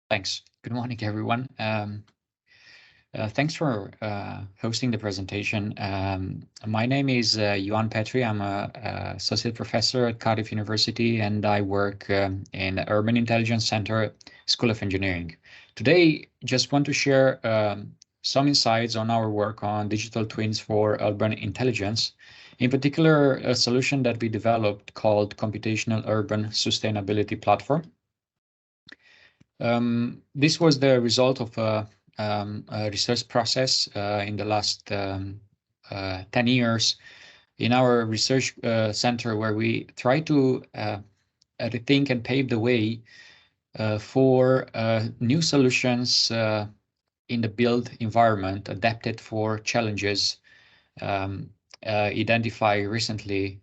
Thanks. Good morning, everyone. Thanks for hosting the presentation. My name is Ioan Petri. I'm an associate professor at Cardiff University, and I work in the Urban Intelligence Center, School of Engineering. Today, just want to share some insights on our work on digital twins for urban intelligence. In particular, a solution that we developed called Computational Urban Sustainability Platform. This was the result of a research process in the last 10 years in our research center, where we try to rethink and pave the way for new solutions in the built environment adapted for challenges identified recently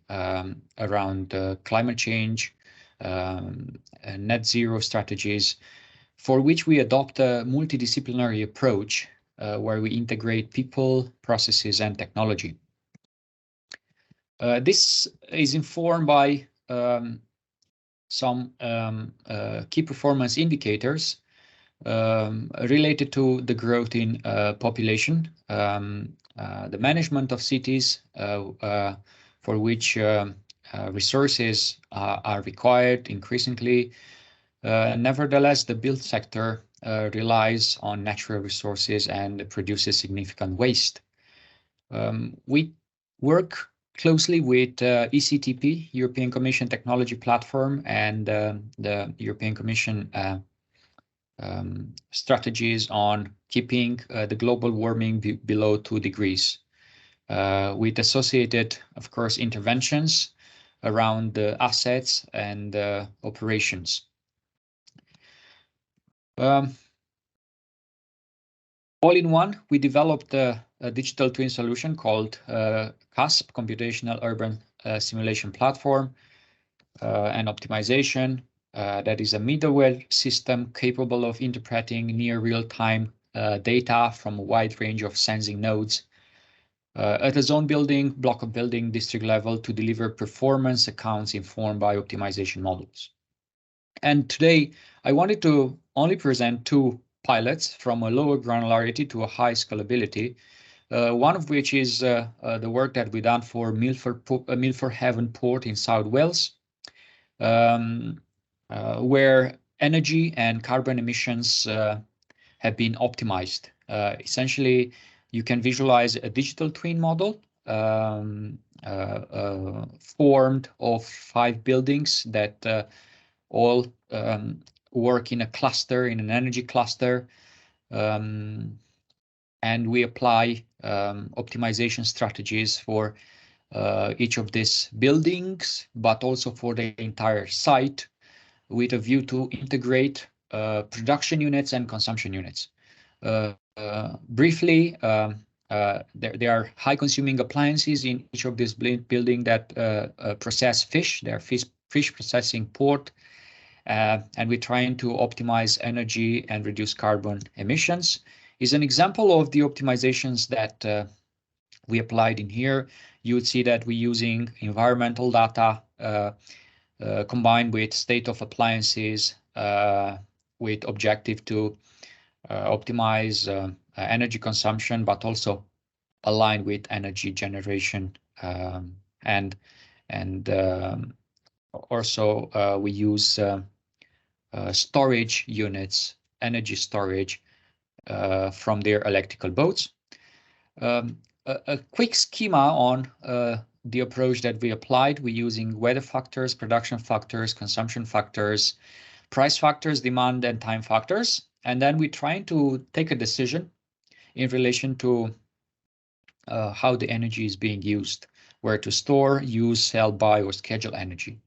around climate change, net zero strategies, for which we adopt a multidisciplinary approach where we integrate people, processes, and technology. This is informed by some key performance indicators related to the growth in population, the management of cities for which resources are required increasingly. Nevertheless, the build sector relies on natural resources and produces significant waste. We work closely with ECTP, European Commission Technology Platform, and the European Commission strategies on keeping the global warming below 2 degrees, with associated, of course, interventions around the assets and operations. All in one, we developed a digital twin solution called CUSP, Computational Urban Simulation Platform and Optimization. That is a middleware system capable of interpreting near real-time data from a wide range of sensing nodes at a zone building, block of building, district level to deliver performance accounts informed by optimization models. And today, I wanted to only present two pilots from a lower granularity to a high scalability, one of which is the work that we've done for Milford Haven Port in South Wales, where energy and carbon emissions have been optimized. Essentially, you can visualize a digital twin model formed of 5 buildings that all work in a cluster, in an energy cluster, and we apply optimization strategies for each of these buildings, but also for the entire site, with a view to integrate production units and consumption units. Briefly, there are high-consuming appliances in each of these buildings that process fish. They are fish processing port, and we're trying to optimize energy and reduce carbon emissions. Is an example of the optimizations that we applied in here. You would see that we're using environmental data combined with state of appliances with objective to optimize energy consumption, but also align with energy generation, and also we use storage units, energy storage from their electrical boats. A quick schema on the approach that we applied. We're using weather factors, production factors, consumption factors, price factors, demand and time factors. And then we're trying to take a decision in relation to how the energy is being used, where to store, use, sell, buy, or schedule energy.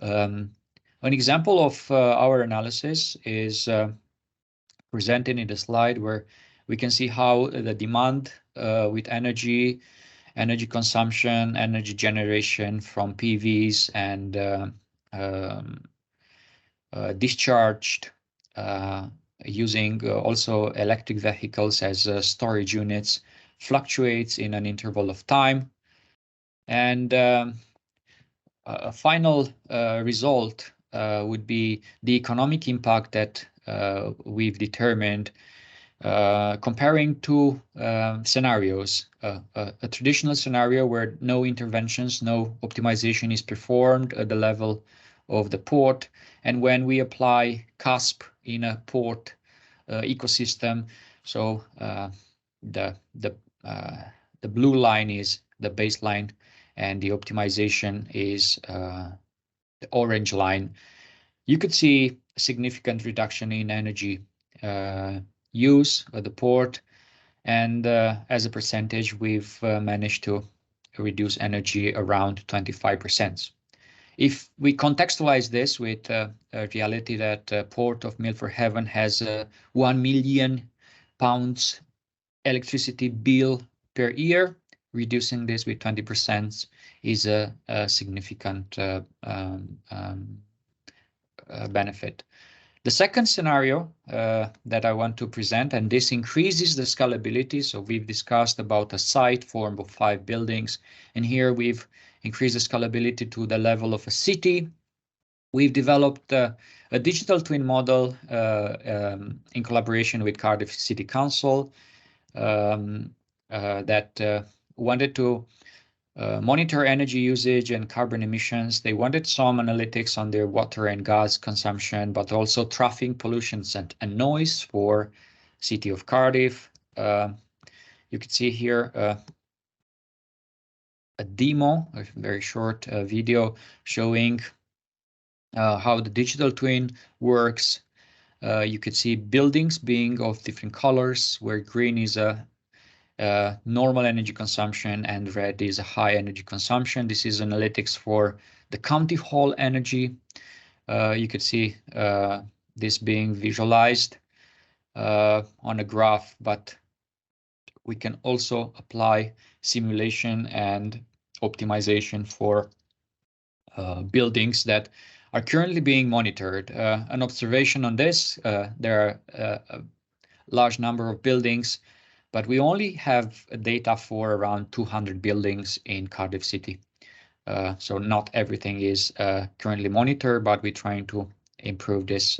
An example of our analysis is presented in the slide, where we can see how the demand with energy consumption, energy generation from PVs and discharged using also electric vehicles as storage units fluctuates in an interval of time. And a final result would be the economic impact that we've determined comparing two scenarios, a traditional scenario where no interventions, no optimization is performed at the level of the port, and when we apply CUSP in a port ecosystem. So the blue line is the baseline, and the optimization is the orange line. You could see a significant reduction in energy use of the port, and as a percentage, we've managed to reduce energy around 25%. If we contextualize this with a reality that Port of Milford Haven has a £1 million electricity bill per year, reducing this with 20% is a significant benefit. The second scenario that I want to present, and this increases the scalability. So we've discussed about a site formed of 5 buildings, and here we've increased the scalability to the level of a city. We've developed a digital twin model in collaboration with Cardiff City Council that wanted to monitor energy usage and carbon emissions. They wanted some analytics on their water and gas consumption, but also traffic pollutions and noise for city of Cardiff. You can see here a demo, a very short video showing how the digital twin works. You could see buildings being of different colors, where green is a normal energy consumption and red is a high energy consumption. This is analytics for the county hall energy. You could see this being visualized on a graph, but we can also apply simulation and optimization for buildings that are currently being monitored. An observation on this, there are a large number of buildings, but we only have data for around 200 buildings in Cardiff City. So not everything is currently monitored, but we're trying to improve this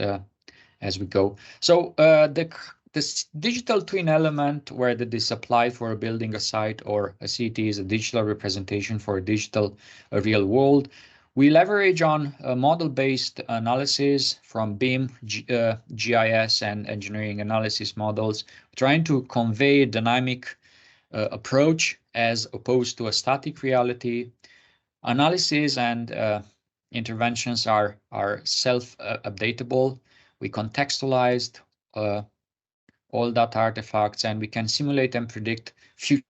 as we go. So this digital twin element, whether this applied for a building, a site, or a city, is a digital representation for a real world. We leverage on model-based analysis from BIM, GIS, and engineering analysis models, trying to convey a dynamic approach as opposed to a static reality. Analysis and interventions are self-updatable. We contextualized all data artifacts, and we can simulate and predict future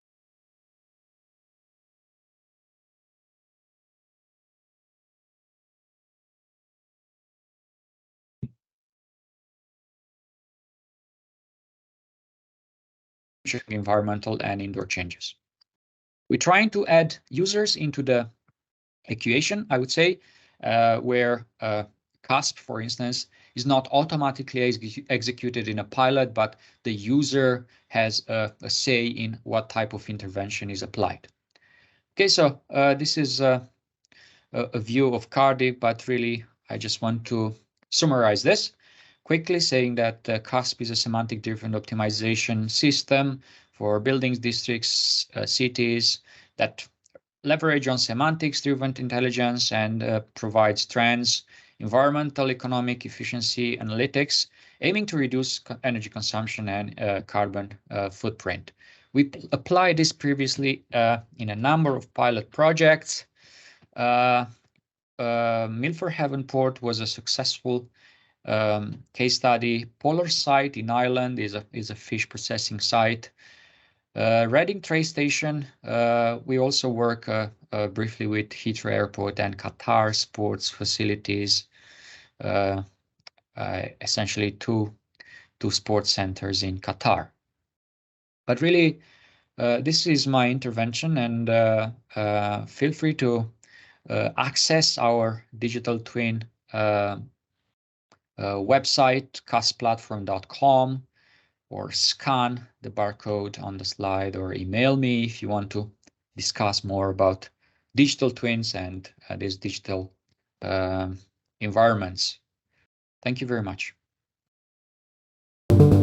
environmental and indoor changes. We're trying to add users into the equation, I would say, where CUSP, for instance, is not automatically executed in a pilot, but the user has a say in what type of intervention is applied. Okay, so this is a view of Cardiff, but really I just want to summarize this quickly, saying that CUSP is a semantic-driven optimization system for buildings, districts, cities that leverage on semantics-driven intelligence and provides trends, environmental, economic, efficiency analytics, aiming to reduce energy consumption and carbon footprint. We applied this previously in a number of pilot projects. Milford Haven Port was a successful case study. Polar site in Ireland is a fish processing site. Reading train station, we also work briefly with Heathrow Airport and Qatar sports facilities, essentially two sports centers in Qatar. But really, this is my intervention, and feel free to access our digital twin website, cusplatform.com, or scan the barcode on the slide, or email me if you want to discuss more about digital twins and these digital environments. Thank you very much. you.